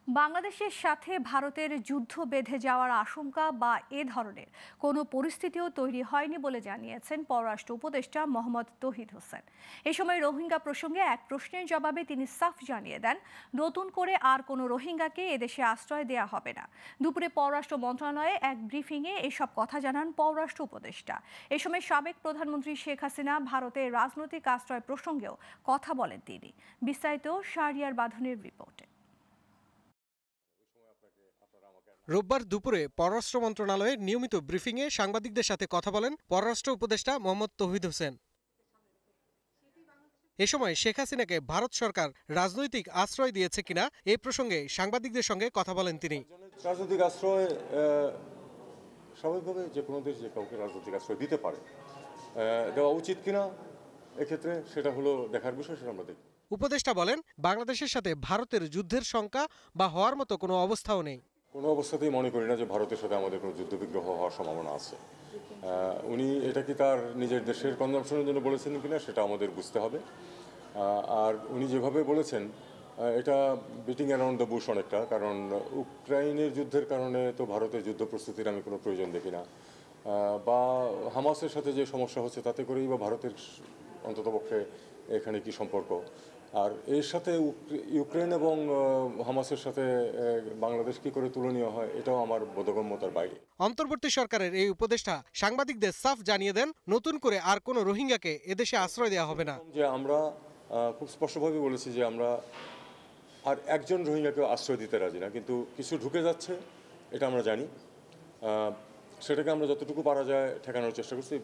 বাংলাদেশের সাথে ভারতের যুদ্ধ বেঁধে যাওয়ার আশঙ্কা বা এ ধরনের কোনো পরিস্থিতিও তৈরি হয়নি বলে জানিয়েছেন পররাষ্ট্র উপদেষ্টা মোহাম্মদ তৌহিদ হোসেন। এ সময় রোহিঙ্গা প্রসঙ্গে এক প্রশ্নের জবাবে তিনি সাফ জানিয়ে দেন, নতুন করে আর কোনো রোহিঙ্গাকে এদেশে আশ্রয় দেওয়া হবে না। দুপুরে পররাষ্ট্র মন্ত্রণালয়ে এক ব্রিফিংয়ে এসব কথা জানান পররাষ্ট্র উপদেষ্টা। এ সময় সাবেক প্রধানমন্ত্রী শেখ হাসিনা ভারতের রাজনৈতিক আশ্রয় প্রসঙ্গেও কথা বলেন তিনি। বিস্তারিত শাহরিয়ার বাঁধনের রিপোর্টে। রোববার দুপুরে পররাষ্ট্র মন্ত্রণালয়ের নিয়মিত ব্রিফিংয়ে সাংবাদিকদের সাথে কথা বলেন পররাষ্ট্র উপদেষ্টা মোহাম্মদ তৌহিদ হোসেন। এ সময় শেখ হাসিনাকে ভারত সরকার রাজনৈতিক আশ্রয় দিয়েছে কিনা এই প্রসঙ্গে সাংবাদিকদের সঙ্গে কথা বলেন তিনি। রাজনৈতিক আশ্রয় স্বাভাবিকভাবে যে কোনো দেশ যে কাউকে রাজনৈতিক আশ্রয় দিতে পারে, দেওয়া উচিত কিনা এক্ষেত্রে সেটা হলো দেখার বিষয়, সেটা আমরা দেখি। উপদেষ্টা বলেন, বাংলাদেশের সাথে ভারতের যুদ্ধের শঙ্কা বা হওয়ার মতো কোনো অবস্থাও নেই। কোনো অবস্থাতেই মনে করি না যে ভারতের সাথে আমাদের কোনো যুদ্ধবিগ্রহ হওয়ার সম্ভাবনা আছে। উনি এটা কি তার নিজের দেশের কনজাম্পশনের জন্য বলেছেন কিনা সেটা আমাদের বুঝতে হবে। আর উনি যেভাবে বলেছেন এটা বিটিং অ্যারাউন্ড দ্য বুশ অনেকটা, কারণ ইউক্রেনের যুদ্ধের কারণে তো ভারতের যুদ্ধ প্রস্তুতির আমি কোনো প্রয়োজন দেখি না, বা হামাসের সাথে যে সমস্যা হচ্ছে তাতে করেই বা ভারতের অন্ততপক্ষে এখানে কি সম্পর্ক। আর এর সাথে ইউক্রেন এবং হামাসের সাথে বাংলাদেশ কি করে তুলনীয় হয় এটাও আমার বোধগম্যতার বাইরে। অন্তর্বর্তী সরকারের এই উপদেষ্টা সাংবাদিকদের সাফ জানিয়ে দেন, নতুন করে আর কোনো রোহিঙ্গাকে এদেশে আশ্রয় দেওয়া হবে না। যে আমরা খুব স্পষ্টভাবে বলেছি যে আমরা আর একজন রোহিঙ্গাকে আশ্রয় দিতে রাজি না, কিন্তু কিছু ঢুকে যাচ্ছে এটা আমরা জানি। সেটাকে আমরা যতটুকু পারা যায় ঠেকানোর চেষ্টা করছি।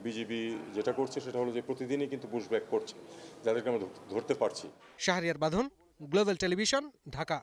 বিজিবি যেটা করছে সেটা হলো যে প্রতিদিনই কিন্তু পুশব্যাক করছে যাদেরকে আমরা ধরতে পারছি। শাহরিয়ার বাঁধন, গ্লোবাল টেলিভিশন, ঢাকা।